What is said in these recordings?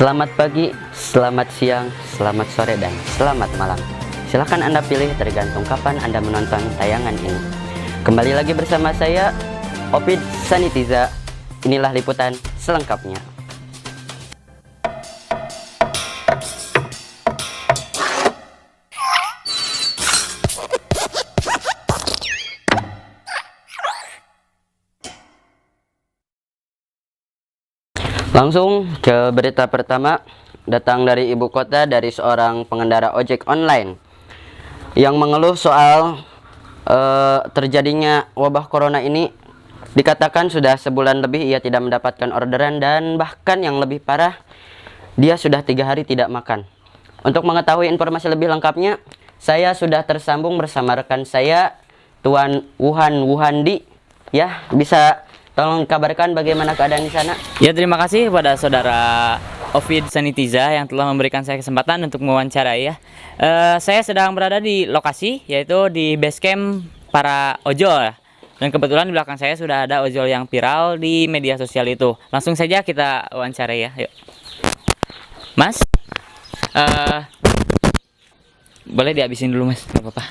Selamat pagi, selamat siang, selamat sore, dan selamat malam. Silahkan Anda pilih tergantung kapan Anda menonton tayangan ini. Kembali lagi bersama saya, Opid Sanitiza. Inilah liputan selengkapnya. Langsung ke berita pertama, datang dari ibu kota dari seorang pengendara ojek online yang mengeluh soal terjadinya wabah corona ini. Dikatakan sudah sebulan lebih ia tidak mendapatkan orderan, dan bahkan yang lebih parah, dia sudah 3 hari tidak makan. Untuk mengetahui informasi lebih lengkapnya, saya sudah tersambung bersama rekan saya, Tuan Wuhandi. Ya, bisa tolong kabarkan bagaimana keadaan di sana? Ya, terima kasih kepada saudara Opid Sanitiza yang telah memberikan saya kesempatan untuk mewawancarai ya. Saya sedang berada di lokasi, yaitu di base camp para ojol ya. Dan kebetulan di belakang saya sudah ada ojol yang viral di media sosial itu. Langsung saja kita wawancarai ya. Yuk. Mas, boleh dihabisin dulu mas, gak apa-apa.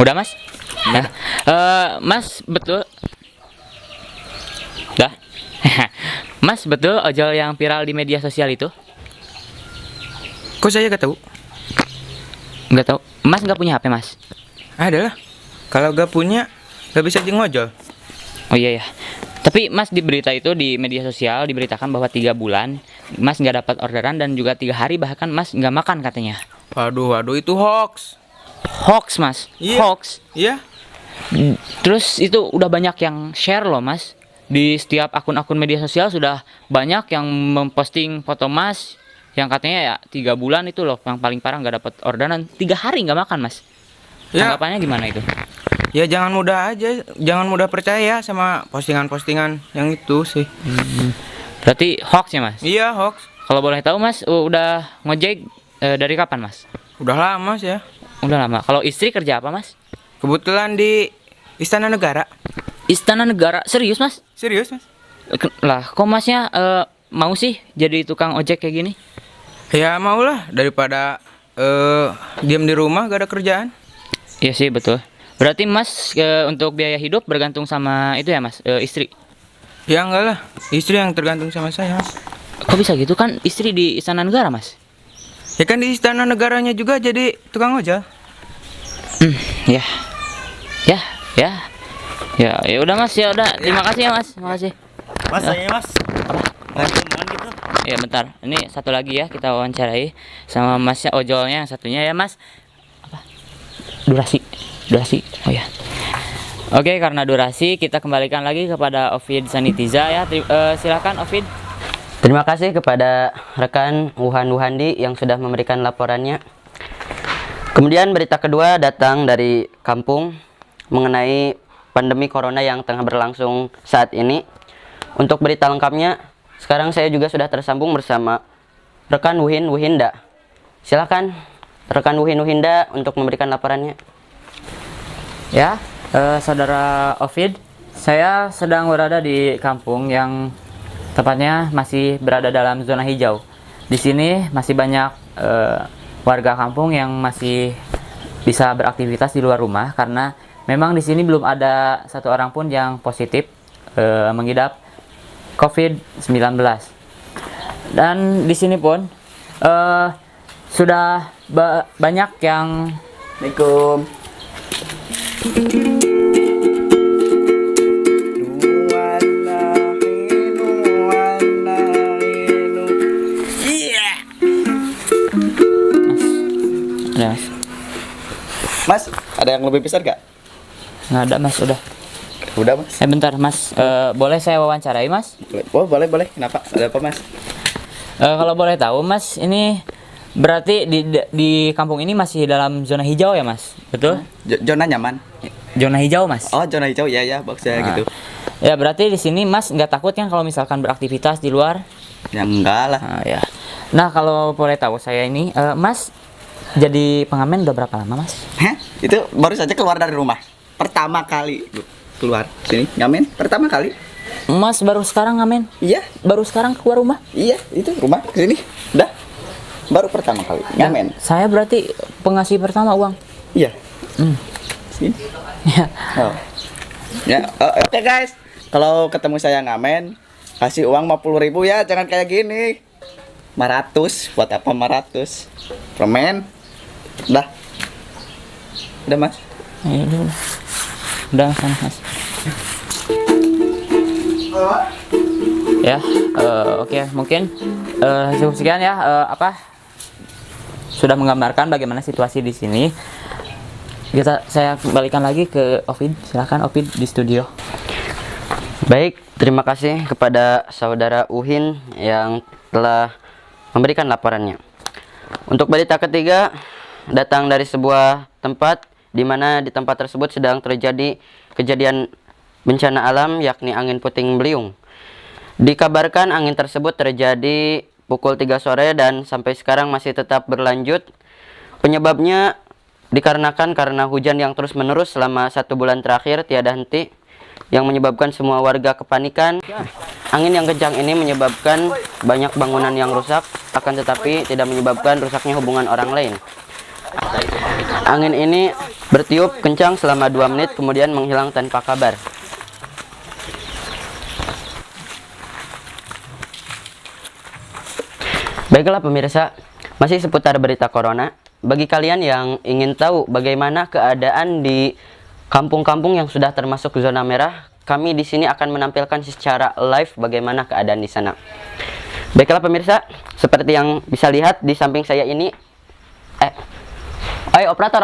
Udah mas? Nah, mas betul? Dah? Mas betul ojol yang viral di media sosial itu? Kok saya gak tahu? Nggak tahu. Mas nggak punya HP mas? Ada lah. Kalau gak punya, gak bisa ngojol. Oh iya ya. Tapi mas di berita itu di media sosial diberitakan bahwa 3 bulan mas nggak dapat orderan, dan juga 3 hari bahkan mas nggak makan katanya. Waduh, itu hoax. Hoax mas? Iya. Hoax? Iya. Terus itu udah banyak yang share loh mas. Di setiap akun-akun media sosial sudah banyak yang memposting foto mas yang katanya ya 3 bulan itu loh yang paling parah nggak dapat orderan, 3 hari nggak makan mas. Ya. Tanggapannya gimana itu? Ya jangan mudah percaya sama postingan-postingan yang itu sih. Berarti hoax ya mas? Iya, hoax. Kalau boleh tahu mas, udah ngojek dari kapan mas? Udah lama sih ya. Udah lama. Kalau istri kerja apa mas? Kebetulan di Istana Negara. Istana Negara? Serius mas? Serius, Mas? Lah kok masnya mau sih jadi tukang ojek kayak gini? Ya maulah, daripada diam di rumah gak ada kerjaan. Iya sih betul. Berarti mas untuk biaya hidup bergantung sama itu ya mas, istri? Ya enggak lah, istri yang tergantung sama saya, Mas. Kok bisa gitu, kan istri di Istana Negara mas? Ya kan di Istana Negaranya juga jadi tukang ojol. Ya, ya udah mas, ya udah. Terima kasih ya mas, terima kasih. Mas, saya mas. Apa? Bantuan gitu. Ya bentar, ini satu lagi ya kita wawancarai sama masnya ojolnya yang satunya ya mas. Apa? Durasi. Oh ya. Oke, karena durasi kita kembalikan lagi kepada Opid Sanitiza ya. Silakan Opid. Terima kasih kepada rekan Wuhandi yang sudah memberikan laporannya. Kemudian berita kedua datang dari kampung mengenai pandemi corona yang tengah berlangsung saat ini. Untuk berita lengkapnya, sekarang saya juga sudah tersambung bersama rekan Wuhinda. Silakan rekan Wuhinda untuk memberikan laporannya. Ya, saudara Opid, saya sedang berada di kampung yang tepatnya masih berada dalam zona hijau. Di sini masih banyak warga kampung yang masih bisa beraktivitas di luar rumah, karena memang di sini belum ada satu orang pun yang positif mengidap COVID-19. Dan di sini pun sudah banyak yang Assalamualaikum. Mas, ada yang lebih besar gak? nggak ada mas, udah. Udah mas. Bentar mas, boleh saya wawancarai mas? Oh boleh. Kenapa? Ada apa mas? Kalau boleh tahu mas, ini berarti di kampung ini masih dalam zona hijau ya mas? Betul? Zona nyaman. Zona hijau mas? Oh zona hijau ya maksudnya gitu. Ya berarti di sini mas nggak takut kan kalau misalkan beraktivitas di luar? Ya enggak lah. Ya. Nah kalau boleh tahu saya ini, mas jadi pengamen udah berapa lama mas? Hah? Itu baru saja keluar dari rumah. Pertama kali. keluar sini ngamen pertama kali. Mas baru sekarang ngamen? Iya, Baru sekarang keluar rumah? iya itu rumah sini. Dah. Baru pertama kali ngamen. Saya berarti pengasih pertama uang. Iya. Sini. Ya. Oh. Ya, oke guys. Kalau ketemu saya ngamen, kasih uang 50.000 ya, jangan kayak gini. 500, buat apa 500? Permen. Dah. Udah, Mas. Ayo dulu. Udah sana Mas. Ya, oke mungkin cukup sekian ya. Sudah menggambarkan bagaimana situasi di sini. Saya kembalikan lagi ke Ovid. Silakan Ovid di studio. Baik, terima kasih kepada saudara Uhin yang telah memberikan laporannya. Untuk berita ketiga, datang dari sebuah tempat di mana di tempat tersebut sedang terjadi kejadian bencana alam, yakni angin puting beliung. Dikabarkan angin tersebut terjadi pukul 3 sore dan sampai sekarang masih tetap berlanjut. Penyebabnya dikarenakan karena hujan yang terus-menerus selama 1 bulan terakhir tiada henti, yang menyebabkan semua warga kepanikan. Angin yang kencang ini menyebabkan banyak bangunan yang rusak, akan tetapi tidak menyebabkan rusaknya hubungan orang lain. Angin ini bertiup kencang selama 2 menit, kemudian menghilang tanpa kabar. Baiklah pemirsa, masih seputar berita corona. Bagi kalian yang ingin tahu bagaimana keadaan di kampung-kampung yang sudah termasuk zona merah, kami di sini akan menampilkan secara live bagaimana keadaan di sana. Baiklah pemirsa, seperti yang bisa lihat di samping saya ini, ayo operator,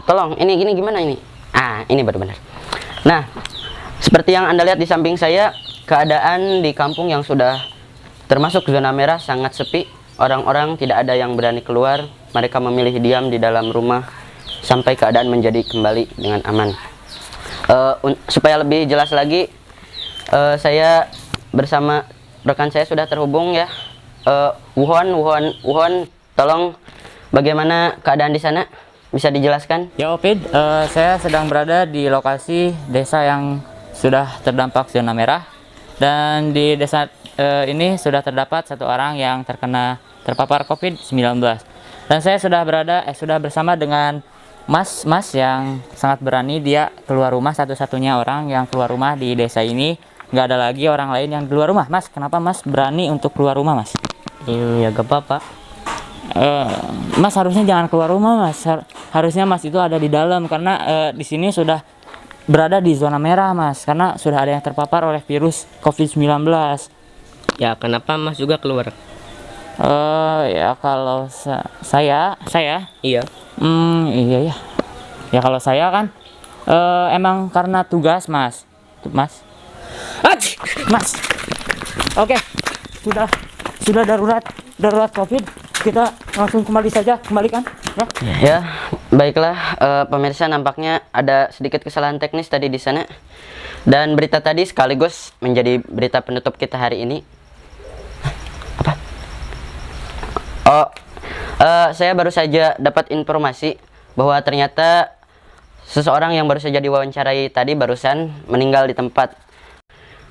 tolong, ini gini gimana ini? Ini benar-benar. Nah, seperti yang Anda lihat di samping saya, keadaan di kampung yang sudah termasuk zona merah sangat sepi. Orang-orang tidak ada yang berani keluar, mereka memilih diam di dalam rumah sampai keadaan menjadi kembali dengan aman. Supaya lebih jelas lagi, saya bersama rekan saya sudah terhubung ya. Wuhon, tolong bagaimana keadaan di sana? Bisa dijelaskan? Ya Ovid, saya sedang berada di lokasi desa yang sudah terdampak zona merah, dan di desa ini sudah terdapat 1 orang yang terpapar COVID-19. Dan saya sudah bersama dengan Mas yang sangat berani. Dia keluar rumah, satu-satunya orang yang keluar rumah di desa ini. Nggak ada lagi orang lain yang keluar rumah. Mas, kenapa Mas berani untuk keluar rumah, Mas? Ya gak apa-apa. Mas harusnya jangan keluar rumah, Mas. Harusnya Mas itu ada di dalam, karena di sini sudah berada di zona merah, Mas. Karena sudah ada yang terpapar oleh virus COVID-19. Ya kenapa Mas juga keluar? Ya kalau saya Iya. Iya ya. Ya kalau saya kan emang karena tugas, Mas. Mas. Oke. Sudah darurat COVID. Kita langsung kembalikan ya. Ya, baiklah pemirsa, nampaknya ada sedikit kesalahan teknis tadi di sana. Dan berita tadi sekaligus menjadi berita penutup kita hari ini. Saya baru saja dapat informasi bahwa ternyata seseorang yang baru saja diwawancarai tadi barusan meninggal di tempat.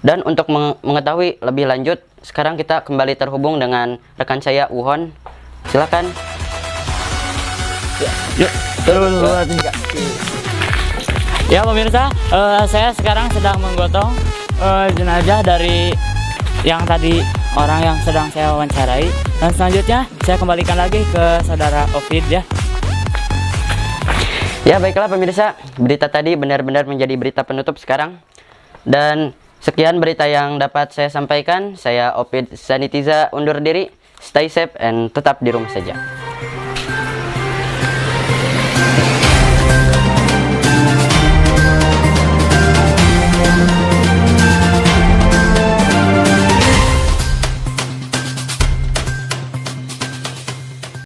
Dan untuk mengetahui lebih lanjut, sekarang kita kembali terhubung dengan rekan saya Wuhon. Silakan. Ya pemirsa, saya sekarang sedang menggotong jenazah dari yang tadi orang yang sedang saya wawancarai, dan selanjutnya saya kembalikan lagi ke saudara Ovid ya. Ya baiklah pemirsa, berita tadi benar-benar menjadi berita penutup sekarang. Dan sekian berita yang dapat saya sampaikan. Saya Ovid Sanitiza undur diri. Stay safe and tetap di rumah saja.